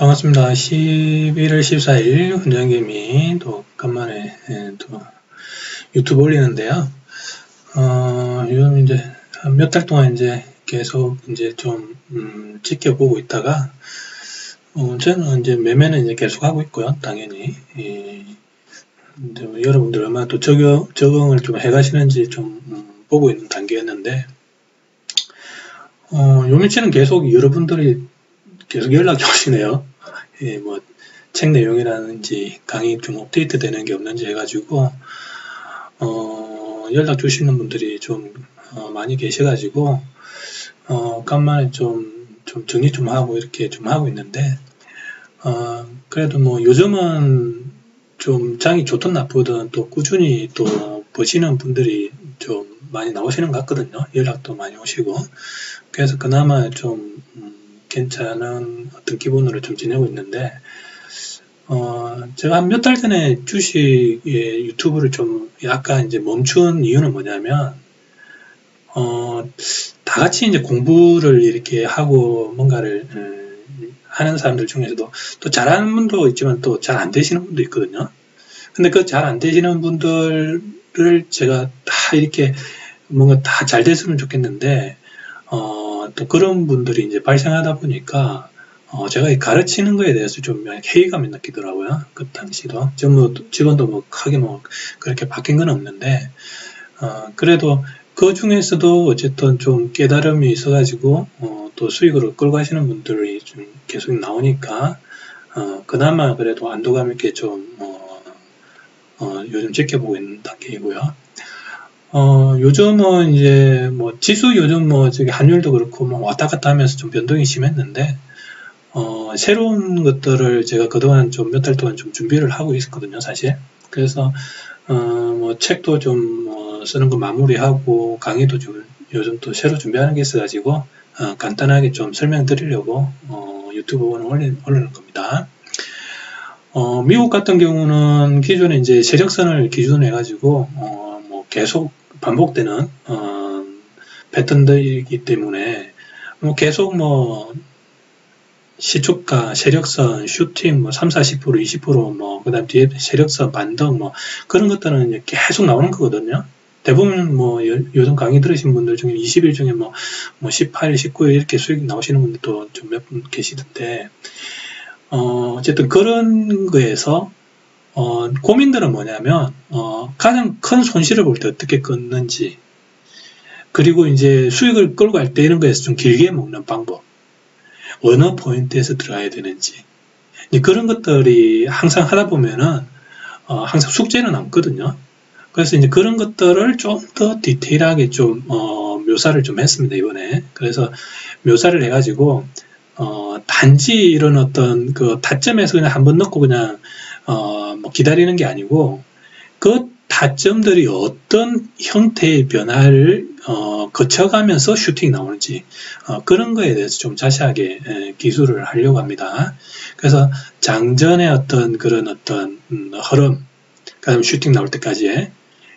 반갑습니다. 11월 14일 훈장개미 또 간만에 또 유튜브 올리는데요. 요즘 이제 몇 달 동안 이제 계속 이제 좀 지켜보고 있다가 저는 이제 매매는 이제 계속 하고 있고요. 당연히 이제 여러분들 아마 또 적응을 좀 해가시는지 좀 보고 있는 단계였는데 요 며칠은 계속 여러분들이 계속 연락이 오시네요. 예, 뭐, 책 내용이라든지 강의 좀 업데이트 되는 게 없는지 해가지고, 연락 주시는 분들이 좀, 많이 계셔가지고, 간만에 좀 정리 좀 하고 이렇게 좀 하고 있는데, 그래도 뭐 요즘은 좀 장이 좋든 나쁘든 또 꾸준히 또 보시는 분들이 좀 많이 나오시는 것 같거든요. 연락도 많이 오시고. 그래서 그나마 좀, 괜찮은 어떤 기분으로 좀 지내고 있는데, 제가 한 몇 달 전에 주식의 유튜브를 좀 약간 이제 멈춘 이유는 뭐냐면, 다 같이 이제 공부를 이렇게 하고 뭔가를 하는 사람들 중에서도 또 잘하는 분도 있지만 또 잘 안 되시는 분도 있거든요. 근데 그 잘 안 되시는 분들을 제가 다 이렇게 뭔가 다 잘 됐으면 좋겠는데, 또 그런 분들이 이제 발생하다 보니까, 제가 가르치는 거에 대해서 좀 회의감이 느끼더라고요. 그 당시도. 직원도 뭐 크게 뭐 그렇게 바뀐 건 없는데, 그래도 그 중에서도 어쨌든 좀 깨달음이 있어가지고, 또 수익으로 끌고 가시는 분들이 좀 계속 나오니까, 그나마 그래도 안도감 있게 좀, 요즘 지켜보고 있는 단계이고요. 요즘은 이제 뭐 지수 요즘 뭐 저기 환율도 그렇고 뭐 왔다 갔다 하면서 좀 변동이 심했는데, 새로운 것들을 제가 그동안 좀 몇 달 동안 좀 준비를 하고 있었거든요, 사실. 그래서, 뭐 책도 좀 쓰는 거 마무리하고 강의도 좀 요즘 또 새로 준비하는 게 있어가지고, 간단하게 좀 설명드리려고, 유튜브 올리는 겁니다. 미국 같은 경우는 기존에 이제 세력선을 기준으로 해가지고, 뭐 계속 반복되는 패턴들이기 때문에 뭐 계속 뭐 시초가, 세력선, 슈팅 뭐 3, 40%, 20%뭐 그다음 뒤에 세력선 반등 뭐 그런 것들은 이제 계속 나오는 거거든요. 대부분 뭐 요즘 강의 들으신 분들 중에 20일 중에 뭐 18일, 19일 이렇게 수익 나오시는 분들도 좀 몇 분 계시던데 어쨌든 그런 거에서 고민들은 뭐냐면, 가장 큰 손실을 볼 때 어떻게 끊는지, 그리고 이제 수익을 끌고 갈 때 이런 거에서 좀 길게 먹는 방법, 어느 포인트에서 들어가야 되는지, 그런 것들이 항상 하다 보면은, 항상 숙제는 남거든요. 그래서 이제 그런 것들을 좀 더 디테일하게 좀, 묘사를 좀 했습니다, 이번에. 그래서 묘사를 해가지고, 단지 이런 어떤 그 타점에서 그냥 한번 넣고 그냥, 뭐 기다리는 게 아니고 그 타점들이 어떤 형태의 변화를 거쳐가면서 슈팅이 나오는지 그런 거에 대해서 좀 자세하게 기술을 하려고 합니다. 그래서 장전의 어떤 그런 어떤 흐름, 그다음 슈팅 나올 때까지,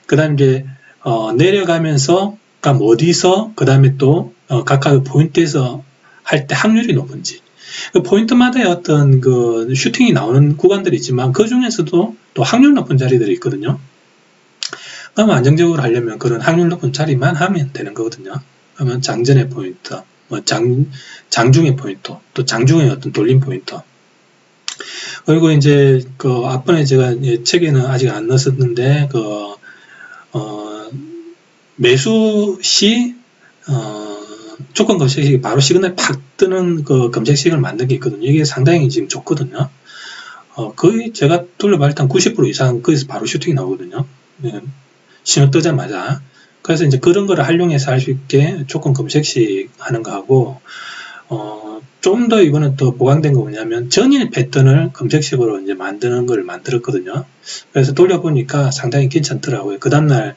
그다음 이제 내려가면서 그럼 어디서 그다음에 또 각각 포인트에서 할 때 확률이 높은지, 그 포인트마다의 어떤 그 슈팅이 나오는 구간들이 있지만 그 중에서도 또 확률 높은 자리들이 있거든요. 그럼 안정적으로 하려면 그런 확률 높은 자리만 하면 되는 거거든요. 그러면 장전의 포인트, 뭐 장중의 포인트, 또 장중의 어떤 돌림 포인트. 그리고 이제 그 앞번에 제가 책에는 아직 안 넣었었는데 매수 시 조건 검색식이 바로 시그널 팍 뜨는 그 검색식을 만든 게 있거든요. 이게 상당히 지금 좋거든요. 거의 제가 돌려봐 일단 90% 이상 거기서 바로 슈팅이 나오거든요. 신호 뜨자마자. 그래서 이제 그런 거를 활용해서 할 수 있게 조건 검색식 하는 거 하고, 좀 더 이번에 또 보강된 거 뭐냐면 전일 패턴을 검색식으로 이제 만드는 걸 만들었거든요. 그래서 돌려보니까 상당히 괜찮더라고요. 그 다음날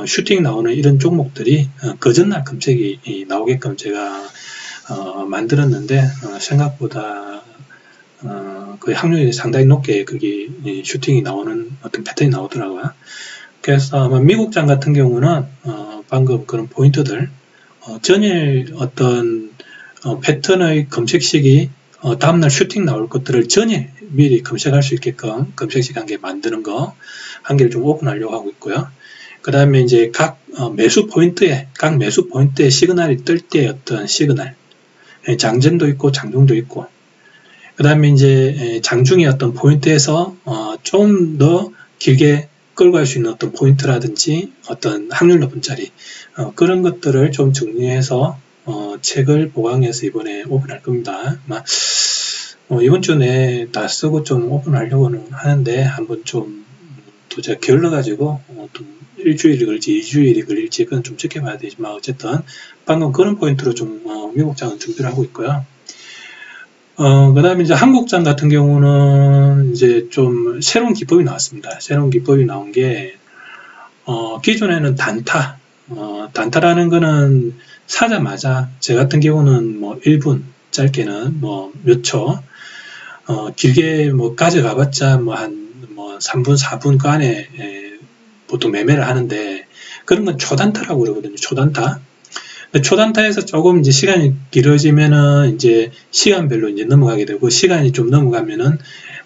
슈팅 나오는 이런 종목들이 그 전날 검색이 나오게끔 제가 만들었는데 생각보다 그 확률이 상당히 높게 거기 슈팅이 나오는 어떤 패턴이 나오더라고요. 그래서 아마 미국장 같은 경우는 방금 그런 포인트들 전일 어떤 패턴의 검색식이 다음날 슈팅 나올 것들을 전에 미리 검색할 수 있게끔 검색 시간계 만드는 거 한 개를 좀 오픈하려고 하고 있고요. 그 다음에 이제 각 매수 포인트에 시그널이 뜰 때 어떤 시그널, 장전도 있고 장중도 있고, 그 다음에 이제 장중의 어떤 포인트에서 좀 더 길게 끌고 갈 수 있는 어떤 포인트라든지 어떤 확률 높은 자리, 그런 것들을 좀 정리해서 책을 보강해서 이번에 오픈할 겁니다. 아마 이번 주 내에 다 쓰고 좀 오픈하려고는 하는데 한번 좀 도저히 게을러가지고 좀 일주일이 걸릴지 2주일이 걸릴지 그건 좀 지켜봐야 되지만 어쨌든 방금 그런 포인트로 좀 미국장은 준비를 하고 있고요. 그 다음에 이제 한국장 같은 경우는 이제 좀 새로운 기법이 나왔습니다. 새로운 기법이 나온 게 기존에는 단타라는 거는 사자마자 제 같은 경우는 뭐 1분, 짧게는 뭐 몇 초, 길게 뭐 가져가봤자 뭐 한 3분, 4분 그 안에 보통 매매를 하는데 그런 건 초단타라고 그러거든요. 초단타. 초단타에서 조금 이제 시간이 길어지면은 이제 시간별로 이제 넘어가게 되고 시간이 좀 넘어가면은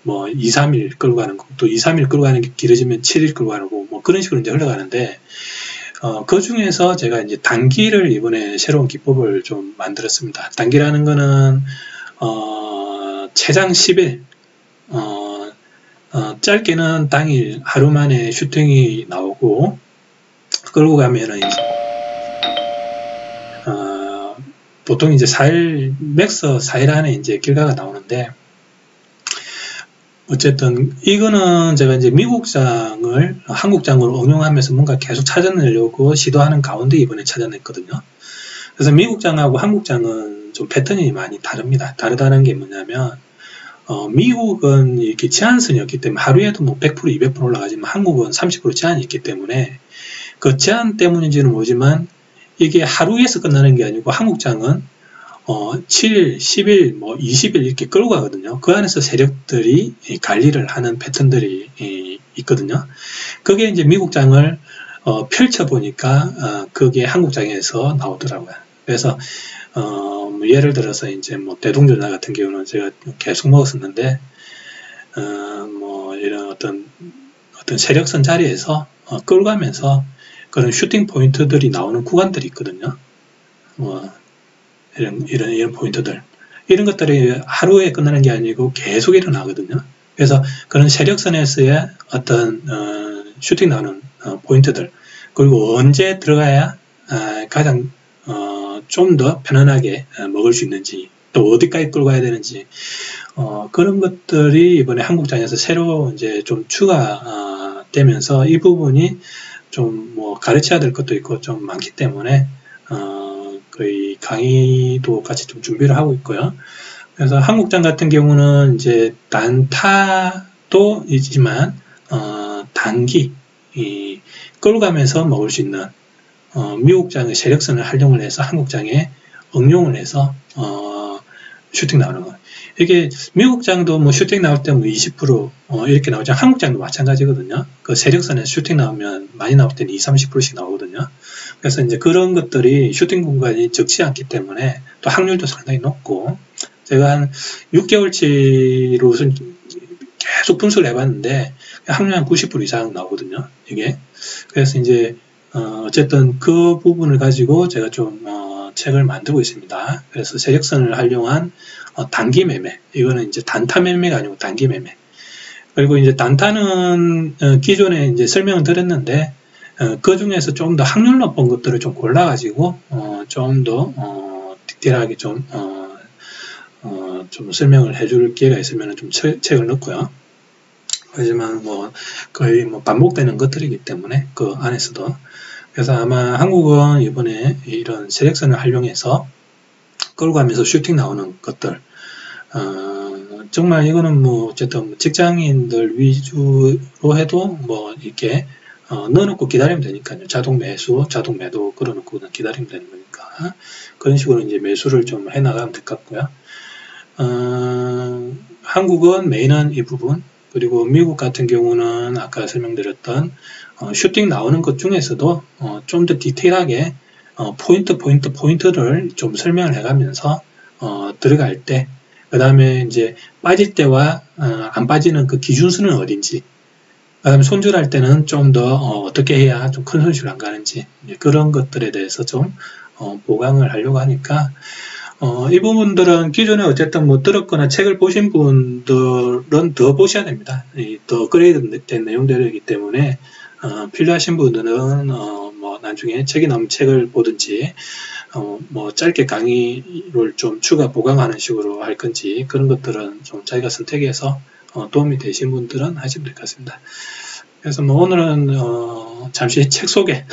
뭐 2, 3일 끌고 가는 거, 또 2, 3일 끌고 가는 게 길어지면 7일 끌고 가는 거, 뭐 그런 식으로 이제 흘러가는데 그 중에서 제가 이제 단기를 이번에 새로운 기법을 좀 만들었습니다. 단기라는 거는 최장 10일, 짧게는 당일 하루 만에 슈팅이 나오고 끌고 가면은 이제 보통 이제 4일, 맥스 4일 안에 이제 결과가 나오는데, 어쨌든, 이거는 제가 이제 미국장을 한국장으로 응용하면서 뭔가 계속 찾아내려고 시도하는 가운데 이번에 찾아냈거든요. 그래서 미국장하고 한국장은 좀 패턴이 많이 다릅니다. 다르다는 게 뭐냐면, 미국은 이렇게 제한선이었기 때문에 하루에도 뭐 100%, 200% 올라가지만 한국은 30% 제한이 있기 때문에 그 제한 때문인지는 모르지만 이게 하루에서 끝나는 게 아니고 한국장은 7일, 10일, 뭐 20일 이렇게 끌고 가거든요. 그 안에서 세력들이 관리를 하는 패턴들이 있거든요. 그게 이제 미국장을 펼쳐보니까 그게 한국장에서 나오더라고요. 그래서 예를 들어서 이제 뭐 대동전자 같은 경우는 제가 계속 먹었었는데 뭐 이런 어떤 세력선 자리에서 끌고 가면서 그런 슈팅 포인트들이 나오는 구간들이 있거든요. 이런 포인트들. 이런 것들이 하루에 끝나는 게 아니고 계속 일어나거든요. 그래서 그런 세력선에서의 어떤, 슈팅 나오는 포인트들. 그리고 언제 들어가야, 가장, 좀 더 편안하게 먹을 수 있는지, 또 어디까지 끌고 가야 되는지, 그런 것들이 이번에 한국장에서 새로 이제 좀 추가되면서 이 부분이 좀 뭐 가르쳐야 될 것도 있고 좀 많기 때문에 거의 강의도 같이 좀 준비를 하고 있고요. 그래서 한국장 같은 경우는 이제 단타도 있지만 단기 끌고 가면서 먹을 수 있는 미국장의 세력선을 활용을 해서 한국장에 응용을 해서 슈팅 나오는 거. 이게 미국장도 뭐 슈팅 나올 때 뭐 20% 이렇게 나오죠. 한국장도 마찬가지거든요. 그 세력선에서 슈팅 나오면 많이 나올 때는 20, 30%씩 나오거든요. 그래서 이제 그런 것들이 슈팅 공간이 적지 않기 때문에 또 확률도 상당히 높고 제가 한 6개월치로 계속 분석을 해봤는데 확률 한 90% 이상 나오거든요. 이게. 그래서 이제 어쨌든 그 부분을 가지고 제가 좀 책을 만들고 있습니다. 그래서 세력선을 활용한 단기 매매, 이거는 이제 단타 매매가 아니고 단기 매매. 그리고 이제 단타는 기존에 이제 설명을 드렸는데 그 중에서 좀 더 확률 높은 것들을 좀 골라가지고 좀 더 디테일하게 좀 설명을 해줄 기회가 있으면 좀 책을 넣고요. 하지만 뭐 거의 뭐 반복되는 것들이기 때문에 그 안에서도 그래서 아마 한국은 이번에 이런 세력선을 활용해서 끌고 가면서 슈팅 나오는 것들 정말 이거는 뭐 어쨌든 직장인들 위주로 해도 뭐 이렇게 넣어놓고 기다리면 되니까요. 자동 매수, 자동 매도 걸어놓고 기다리면 되는 거니까 그런 식으로 이제 매수를 좀 해나가면 될 것 같고요. 한국은 메인은 이 부분, 그리고 미국 같은 경우는 아까 설명드렸던 슈팅 나오는 것 중에서도 좀 더 디테일하게 포인트를 좀 설명을 해가면서 들어갈 때 그 다음에 이제 빠질 때와 안 빠지는 그 기준수는 어딘지, 그 다음에 손절할 때는 좀 더 어떻게 해야 좀 큰 손실 안 가는지, 그런 것들에 대해서 좀 보강을 하려고 하니까 이 부분들은 기존에 어쨌든 뭐 들었거나 책을 보신 분들은 더 보셔야 됩니다. 더 업그레이드 된 내용들이기 때문에 필요하신 분들은 뭐 나중에 책이 나오면 책을 보든지 뭐 짧게 강의를 좀 추가 보강하는 식으로 할 건지, 그런 것들은 좀 자기가 선택해서 도움이 되신 분들은 하시면 될 것 같습니다. 그래서 뭐 오늘은 잠시 책 소개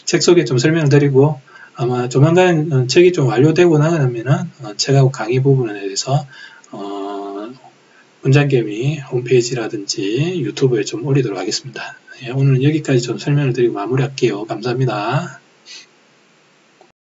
책 소개 좀 설명을 드리고, 아마 조만간 책이 좀 완료되고 나면은 책하고 강의 부분에 대해서 문장개미 홈페이지라든지 유튜브에 좀 올리도록 하겠습니다. 예, 오늘은 여기까지 좀 설명을 드리고 마무리할게요. 감사합니다.